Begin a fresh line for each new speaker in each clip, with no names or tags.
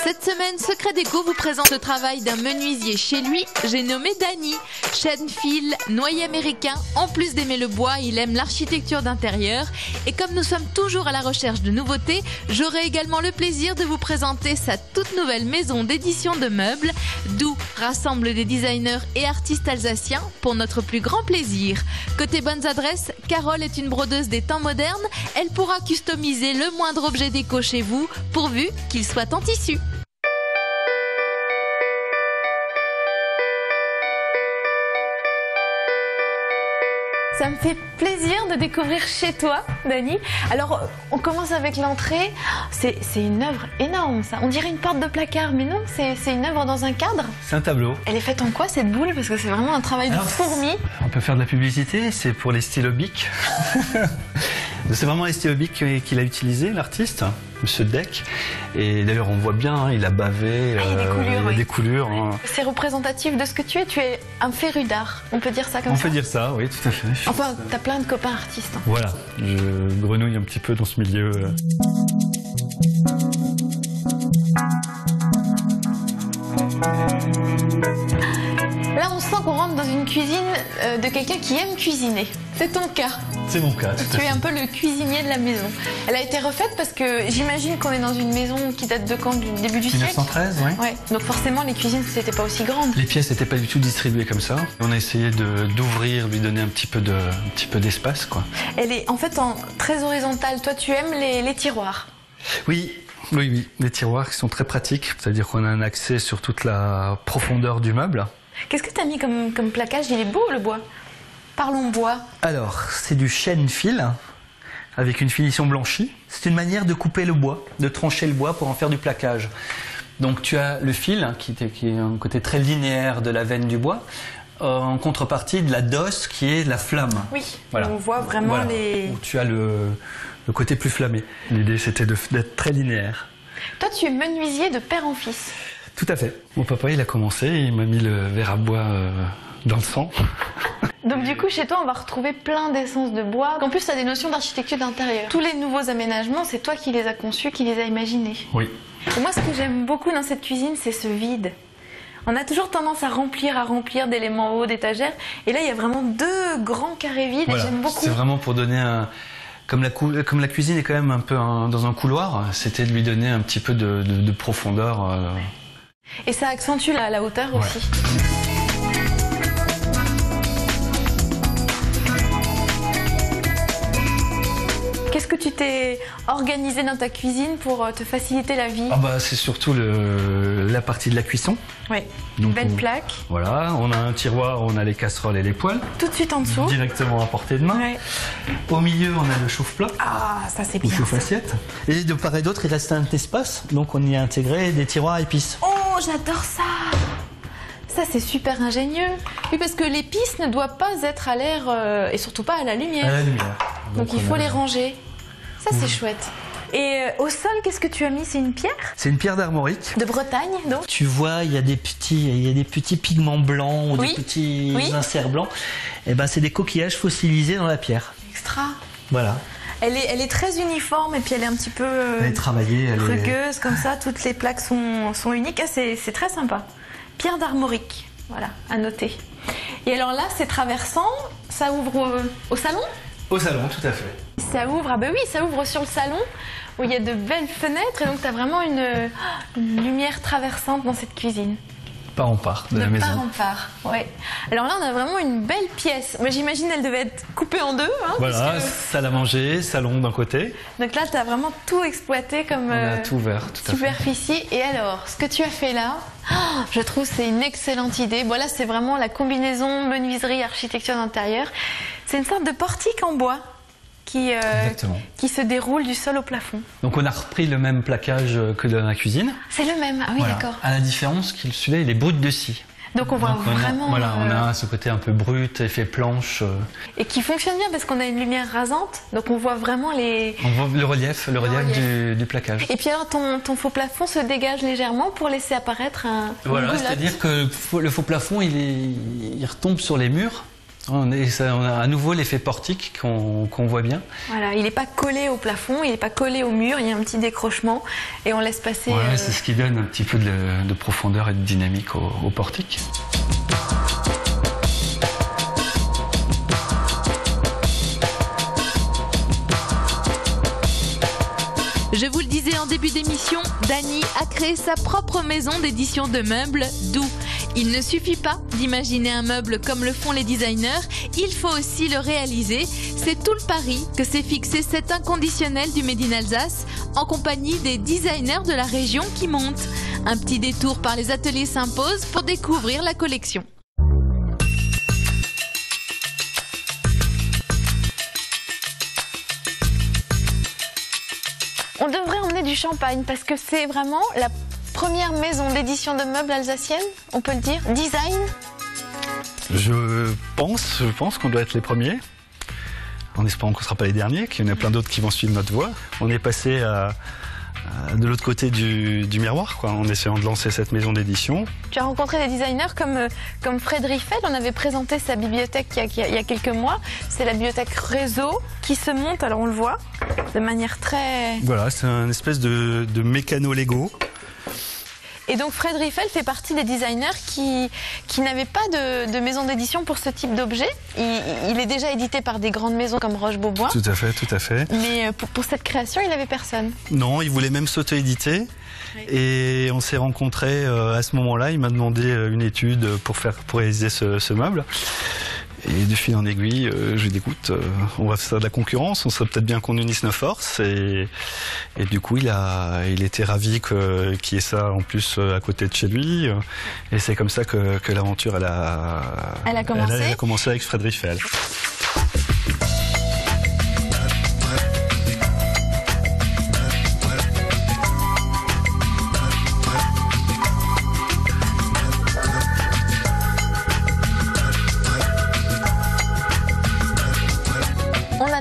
Cette semaine, Secret Déco vous présente le travail d'un menuisier chez lui, j'ai nommé Dany. Chêne, fil, noyer américain, en plus d'aimer le bois, il aime l'architecture d'intérieur. Et comme nous sommes toujours à la recherche de nouveautés, j'aurai également le plaisir de vous présenter sa toute nouvelle maison d'édition de meubles, d'où rassemble des designers et artistes alsaciens pour notre plus grand plaisir. Côté bonnes adresses, Carole est une brodeuse des temps modernes, elle pourra customiser le moindre objet déco chez vous, pourvu qu'il soit en tissu. Ça me fait plaisir de découvrir chez toi, Dany. Alors, on commence avec l'entrée. C'est une œuvre énorme, ça. On dirait une porte de placard, mais non, c'est une œuvre dans un cadre.
C'est un tableau.
Elle est faite en quoi, cette boule? Parce que c'est vraiment un travail de fourmi.
On peut faire de la publicité, c'est pour les stylos Bic. C'est vraiment les stylos Bic qu'il a utilisé, l'artiste, Monsieur Deck. Et d'ailleurs, on voit bien, il a bavé.
Il y a des coulures.
Il y a des coulures. Hein.
C'est représentatif de ce que tu es. Tu es un féru d'art. On peut dire ça comme ça?
On peut dire ça, oui, tout à fait.
Enfin, t'as plein de copains artistes. Hein.
Voilà, je grenouille un petit peu dans ce milieu.
Là, on sent qu'on rentre dans une cuisine de quelqu'un qui aime cuisiner. C'est ton cas.
C'est mon cas.
Tu es un peu le cuisinier de la maison. Elle a été refaite parce que j'imagine qu'on est dans une maison qui date de quand? Du début du siècle?
1913, oui.
Ouais. Donc forcément, les cuisines, c'était pas aussi grande.
Les pièces n'étaient pas du tout distribuées comme ça. On a essayé d'ouvrir, lui donner un petit peu d'espace, quoi.
Elle est en fait très horizontale. Toi, tu aimes les tiroirs?
Oui. Oui, les tiroirs qui sont très pratiques, c'est-à-dire qu'on a un accès sur toute la profondeur du meuble.
Qu'est-ce que tu as mis comme plaquage? Il est beau, le bois. Parlons bois.
Alors, c'est du chêne fil avec une finition blanchie. C'est une manière de couper le bois, de trancher le bois pour en faire du plaquage. Donc tu as le fil qui est un côté très linéaire de la veine du bois, en contrepartie de la dosse qui est la flamme.
Oui, voilà. On voit vraiment les...
Où tu as le côté plus flammé. L'idée, c'était d'être très linéaire.
Toi, tu es menuisier de père en fils.
Tout à fait. Mon papa, il a commencé, il m'a mis le verre à bois dans le sang.
Donc du coup, chez toi, on va retrouver plein d'essences de bois. En plus, tu as des notions d'architecture d'intérieur. Tous les nouveaux aménagements, c'est toi qui les as conçus, qui les as imaginés.
Oui.
Et moi, ce que j'aime beaucoup dans cette cuisine, c'est ce vide. On a toujours tendance à remplir d'éléments hauts, d'étagères. Et là, il y a vraiment deux grands carrés vides, voilà. Et j'aime beaucoup.
C'est vraiment pour donner un... Comme la cuisine est quand même un peu dans un couloir, c'était de lui donner un petit peu de profondeur.
Et ça accentue la hauteur aussi. Qu'est-ce que tu t'es organisé dans ta cuisine pour te faciliter la vie?
C'est surtout la partie de la cuisson.
Oui, une belle plaque.
Voilà, on a un tiroir, on a les casseroles et les poêles.
Tout de suite en dessous.
Directement à portée de main. Ouais. Au milieu, on a le chauffe-plat.
Ah, ça c'est bien.
Le chauffe-assiette. Et de part et d'autre, il reste un espace, donc on y a intégré des tiroirs à épices.
Oh, j'adore ça! Ça, c'est super ingénieux. Oui, parce que l'épice ne doit pas être à l'air et surtout pas à la lumière.
À la lumière.
Donc il faut les ranger. Ça, c'est chouette. Et au sol, qu'est-ce que tu as mis? C'est une pierre?
C'est une pierre d'armorique.
De Bretagne, donc?
Tu vois, il y a des petits pigments blancs ou des petits inserts blancs. Et ben, c'est des coquillages fossilisés dans la pierre.
Extra.
Voilà.
Elle est très uniforme et puis elle est un petit peu
elle est travaillée,
rugueuse comme ça. Toutes les plaques sont uniques. Ah, c'est très sympa. Pierre d'armorique, voilà, à noter. Et alors là, c'est traversant. Ça ouvre au salon?
Au salon, tout à fait.
Ça ouvre, ça ouvre sur le salon où il y a de belles fenêtres et donc tu as vraiment une lumière traversante dans cette cuisine.
Part en part de la maison.
Part en part, ouais. Alors là, on a vraiment une belle pièce. Moi, j'imagine elle devait être coupée en deux. Hein,
voilà, salle à manger, salon d'un côté.
Donc là, tu as vraiment tout exploité comme
on a tout ouvert, tout à
superficie. Et alors, ce que tu as fait là, je trouve c'est une excellente idée. Bon, là, c'est vraiment la combinaison menuiserie, architecture d'intérieur. C'est une sorte de portique en bois qui se déroule du sol au plafond.
Donc on a repris le même plaquage que dans la cuisine.
C'est le même, ah oui, voilà. D'accord.
À la différence que celui-là, il est brut de scie.
Donc on voit vraiment...
on a ce côté un peu brut, effet planche.
Et qui fonctionne bien parce qu'on a une lumière rasante, donc on voit vraiment les...
On voit le relief du plaquage.
Et puis alors ton faux plafond se dégage légèrement pour laisser apparaître un...
Voilà, c'est-à-dire que le faux plafond, il retombe sur les murs. On a à nouveau l'effet portique qu'on voit bien.
Voilà, il n'est pas collé au plafond, il n'est pas collé au mur, il y a un petit décrochement et on laisse passer...
Ouais, c'est ce qui donne un petit peu de profondeur et de dynamique au portique.
Je vous le disais en début d'émission, Dany a créé sa propre maison d'édition de meubles, d'où il ne suffit pas d'imaginer un meuble comme le font les designers, il faut aussi le réaliser. C'est tout le pari que s'est fixé cet inconditionnel du Made in Alsace en compagnie des designers de la région qui montent. Un petit détour par les ateliers s'impose pour découvrir la collection. On devrait emmener du champagne parce que c'est vraiment la première maison d'édition de meubles alsacienne, on peut le dire, design.
Je pense qu'on doit être les premiers, en espérant qu'on ne sera pas les derniers, qu'il y en a plein d'autres qui vont suivre notre voie. On est passé de l'autre côté du miroir, quoi, en essayant de lancer cette maison d'édition.
Tu as rencontré des designers comme Fred Riffel, on avait présenté sa bibliothèque il y a quelques mois. C'est la bibliothèque réseau qui se monte, alors on le voit, de manière très...
Voilà, c'est un espèce de mécano-Lego.
Et donc Fred Riffel fait partie des designers qui n'avaient pas de maison d'édition pour ce type d'objet. Il est déjà édité par des grandes maisons comme Roche-Beaubois.
Tout à fait, tout à fait.
Mais pour cette création, il n'avait personne.
Non, il voulait même s'auto-éditer. Oui. Et on s'est rencontrés à ce moment-là. Il m'a demandé une étude pour réaliser ce meuble. Et de fil en aiguille, je lui dis écoute, on va faire de la concurrence, on serait peut-être bien qu'on unisse nos forces. Et du coup, il était ravi qu'il y ait ça en plus à côté de chez lui. Et c'est comme ça que l'aventure elle a commencé avec Fred Riffel.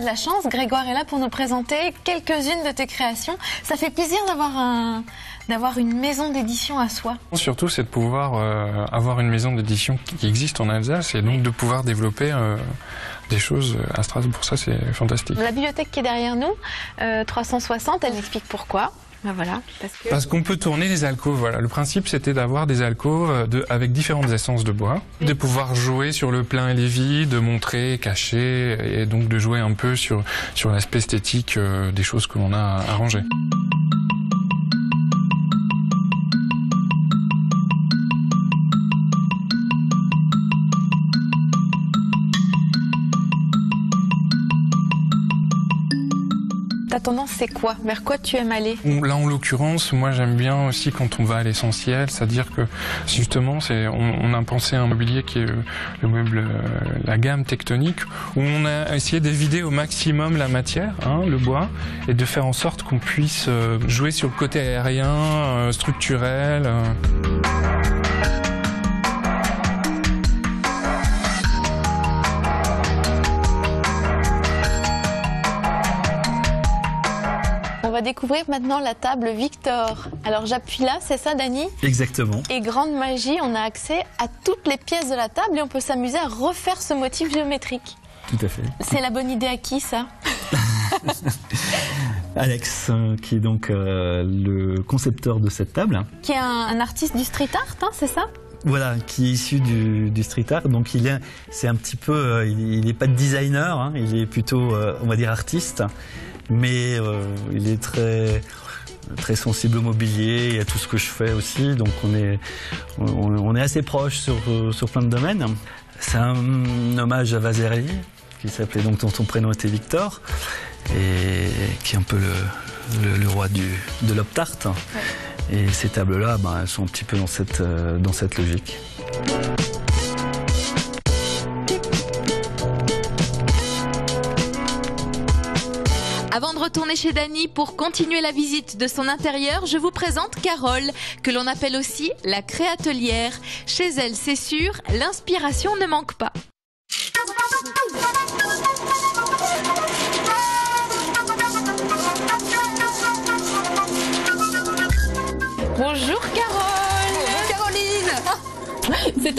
De la chance, Grégoire est là pour nous présenter quelques-unes de tes créations. Ça fait plaisir d'avoir une maison d'édition à soi.
Surtout, c'est de pouvoir avoir une maison d'édition qui existe en Alsace et donc de pouvoir développer des choses à Strasbourg. Ça, c'est fantastique.
La bibliothèque qui est derrière nous, 360, elle explique pourquoi. Ben voilà,
parce qu'on peut tourner les alcôves. Voilà. Le principe, c'était d'avoir des alcôves avec différentes essences de bois, oui. De pouvoir jouer sur le plein et les vides, de montrer, cacher, et donc de jouer un peu sur l'aspect esthétique des choses que l'on a arrangées.
Ta tendance, c'est quoi? Vers quoi tu aimes aller?
Là, en l'occurrence, moi, j'aime bien aussi quand on va à l'essentiel, c'est-à-dire que, justement, on a pensé à un mobilier qui est le meuble, la gamme tectonique, où on a essayé d'éviter au maximum la matière, hein, le bois, et de faire en sorte qu'on puisse jouer sur le côté aérien, structurel.
On va découvrir maintenant la table Victor. Alors j'appuie là, c'est ça Dany?
Exactement.
Et grande magie, on a accès à toutes les pièces de la table et on peut s'amuser à refaire ce motif géométrique.
Tout à fait.
C'est la bonne idée à qui ça?
Alex, qui est donc le concepteur de cette table.
Qui est un artiste du street art, hein, c'est ça?
Voilà, qui est issu du street art, donc c'est un petit peu, il n'est pas de designer, hein, il est plutôt, on va dire, artiste, mais il est très sensible au mobilier et à tout ce que je fais aussi, donc on est assez proche sur plein de domaines. C'est un hommage à Vasari, qui s'appelait donc, dont son prénom était Victor, et qui est un peu le roi de l'optart. Ouais. Et ces tables-là, elles sont un petit peu dans cette logique.
Avant de retourner chez Dany pour continuer la visite de son intérieur, je vous présente Carole, que l'on appelle aussi la créatelière. Chez elle, c'est sûr, l'inspiration ne manque pas. Bonjour Carole.
Bonjour Caroline.
C'est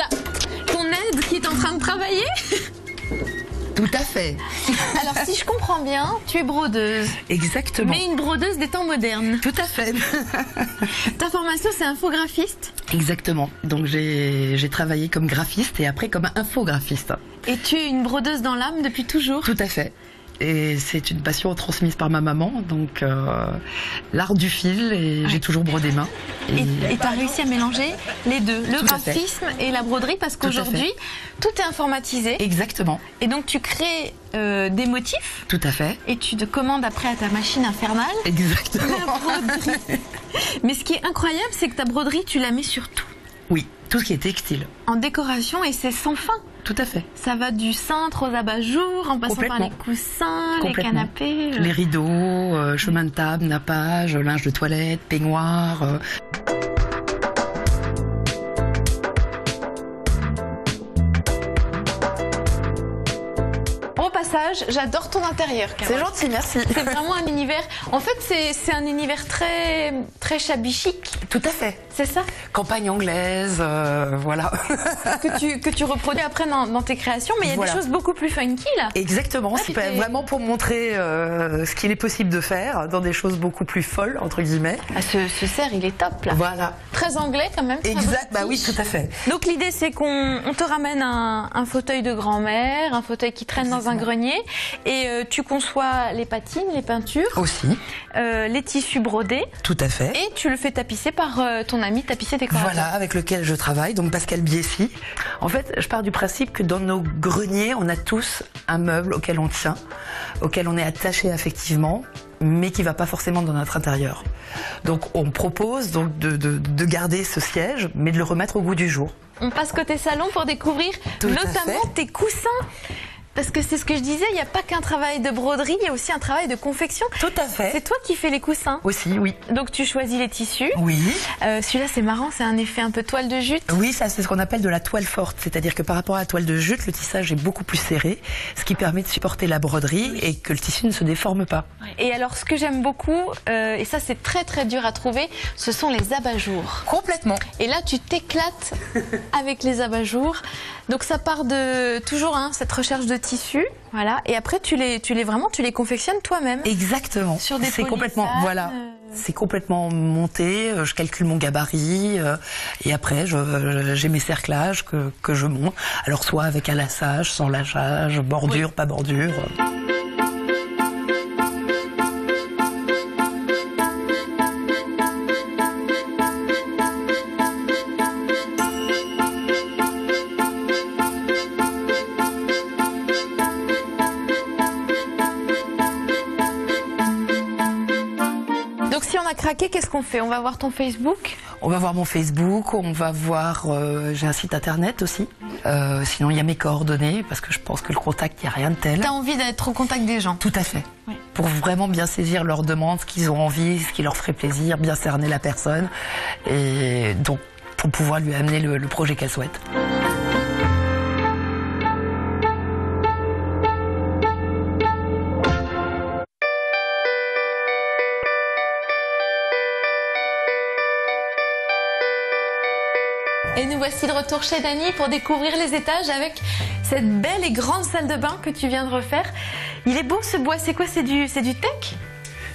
ton aide qui est en train de travailler?
Tout à fait.
Alors si je comprends bien, tu es brodeuse.
Exactement.
Mais une brodeuse des temps modernes.
Tout à fait.
Ta formation, c'est infographiste.
Exactement. Donc j'ai travaillé comme graphiste et après comme infographiste.
Et tu es une brodeuse dans l'âme depuis toujours.
Tout à fait. Et c'est une passion transmise par ma maman, donc l'art du fil, et j'ai toujours brodé main.
Et tu as réussi à mélanger les deux, le
Tout à fait.
graphisme et la broderie, parce
Tout à
qu'aujourd'hui, tout est informatisé.
Exactement.
Et donc tu crées des motifs
Tout à fait.
et tu te commandes après à ta machine infernale
Exactement.
la broderie. Mais ce qui est incroyable, c'est que ta broderie, tu la mets sur tout,
Oui, tout ce qui est textile.
en décoration, et c'est sans fin.
Tout à fait.
Ça va du cintre aux abat-jours, en passant par les coussins, les
Complètement.
canapés.
Les rideaux, chemin de table, nappage, linge de toilette, peignoir.
Au passage, j'adore ton intérieur, Carole.
C'est gentil, merci.
C'est vraiment un univers. En fait, c'est un univers très, très shabby chic.
Tout à fait.
C'est ça
Campagne anglaise, voilà.
que tu reproduis après dans tes créations. Mais il y a
Voilà.
des choses beaucoup plus funky là.
Exactement,
Ah,
c'est
c'était-
vraiment pour montrer ce qu'il est possible de faire dans des choses beaucoup plus folles, entre guillemets.
Ah, ce cerf, il est top là.
Voilà.
Très anglais quand même. très
Exact, bah
british.
oui, tout à fait.
Donc l'idée c'est qu'on te ramène un fauteuil de grand-mère, un fauteuil qui traîne dans un grenier, et tu conçois les patines, les peintures,
Aussi,
les tissus brodés,
tout à fait.
et tu le fais tapisser par ton ami tapissier décorateur.
Voilà, avec lequel je travaille, donc Pascal Biessy. En fait, je pars du principe que dans nos greniers, on a tous un meuble auquel on tient, auquel on est attaché affectivement, mais qui va pas forcément dans notre intérieur. Donc on propose donc de garder ce siège, mais de le remettre au goût du jour.
On passe côté salon pour découvrir
Tout à
notamment
fait.
tes coussins. Parce que c'est ce que je disais, il n'y a pas qu'un travail de broderie, il y a aussi un travail de confection.
Tout à fait.
C'est toi qui fais les coussins.
Aussi, oui.
Donc tu choisis les tissus.
Oui.
Celui-là c'est marrant, c'est un effet un peu toile de jute.
Oui, ça c'est ce qu'on appelle de la toile forte, c'est-à-dire que par rapport à la toile de jute, le tissage est beaucoup plus serré, ce qui permet de supporter la broderie et que le tissu ne se déforme pas.
Et alors ce que j'aime beaucoup, et ça c'est très très dur à trouver, ce sont les abat-jours.
Complètement.
Et là tu t'éclates avec les abat-jours. Donc ça part de toujours cette recherche de tissu, voilà. Et après tu les confectionnes toi-même.
Exactement.
Sur des
c'est complètement
polysanes,
voilà. C'est complètement monté, je calcule mon gabarit et après j'ai mes cerclages que je monte. Alors soit avec un lassage, sans lassage, bordure, pas bordure.
Donc si on a craqué, qu'est-ce qu'on fait? On va voir ton Facebook.
On va voir mon Facebook, on va voir, j'ai un site internet aussi. Sinon il y a mes coordonnées parce que je pense que le contact, il n'y a rien de tel.
T'as envie d'être au contact des gens.
Tout à fait.
Oui.
Pour vraiment bien saisir leurs demandes, ce qu'ils ont envie, ce qui leur ferait plaisir, bien cerner la personne. Et donc, pour pouvoir lui amener le projet qu'elle souhaite.
Et nous voici de retour chez Dany pour découvrir les étages avec cette belle et grande salle de bain que tu viens de refaire. Il est beau ce bois, c'est quoi? C'est du teck?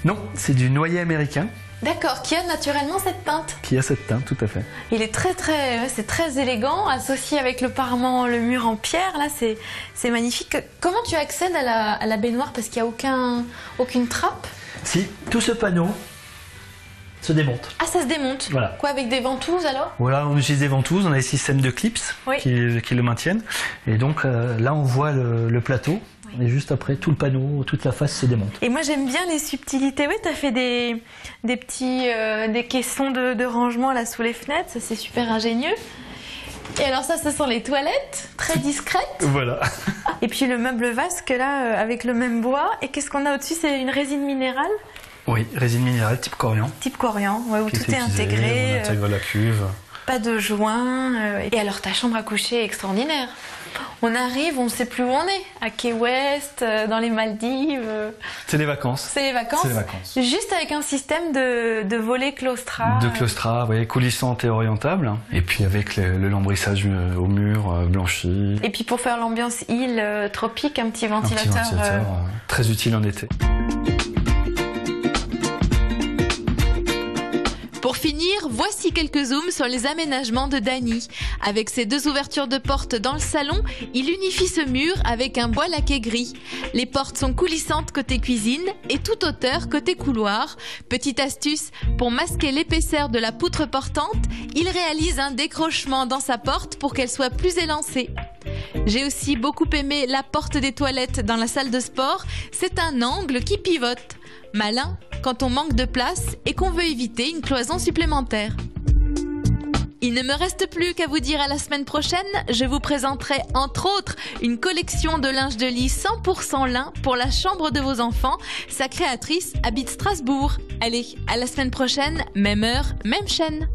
Non, c'est du noyer américain
D'accord, qui a naturellement cette teinte.
qui a cette teinte, tout à fait.
Il est c'est très élégant, associé avec le parement, le mur en pierre, là c'est magnifique. Comment tu accèdes à la baignoire parce qu'il n'y a aucune trappe?
Si, tout ce panneau se démonte.
Ah, ça se démonte.
Voilà.
Quoi, avec des ventouses alors?
Voilà, on utilise des ventouses, on a des systèmes de clips
Oui.
qui le maintiennent. Et donc là, on voit le plateau. Et juste après, tout le panneau, toute la face se démonte.
Et moi j'aime bien les subtilités. Oui, t'as fait des petits des caissons de rangement là sous les fenêtres, ça c'est super ingénieux. Et alors ça, ce sont les toilettes, très discrètes.
Voilà.
Et puis le meuble vasque là, avec le même bois. Et qu'est-ce qu'on a au-dessus? C'est une résine minérale,
Oui, résine minérale type Corian.
type Corian, ouais, où
qui
tout est
utilisée,
intégré.
On intègre la cuve.
pas de joint. Et alors ta chambre à coucher est extraordinaire. On arrive, on ne sait plus où on est, à Key West, dans les Maldives.
C'est les vacances.
C'est les vacances.
C'est les vacances.
Juste avec un système de volets claustra.
De claustra, vous voyez, coulissante et orientable. Et puis avec le lambrissage au mur blanchi.
Et puis pour faire l'ambiance île tropique, un petit ventilateur.
Un petit ventilateur très utile en été.
Pour finir, voici quelques zooms sur les aménagements de Dany. Avec ses 2 ouvertures de porte dans le salon, il unifie ce mur avec un bois laqué gris. Les portes sont coulissantes côté cuisine et toute hauteur côté couloir. Petite astuce, pour masquer l'épaisseur de la poutre portante, il réalise un décrochement dans sa porte pour qu'elle soit plus élancée. J'ai aussi beaucoup aimé la porte des toilettes dans la salle de sport. C'est un angle qui pivote. Malin quand on manque de place et qu'on veut éviter une cloison supplémentaire. Il ne me reste plus qu'à vous dire à la semaine prochaine. Je vous présenterai entre autres une collection de linge de lit 100% lin pour la chambre de vos enfants. Sa créatrice habite Strasbourg. Allez, à la semaine prochaine, même heure, même chaîne.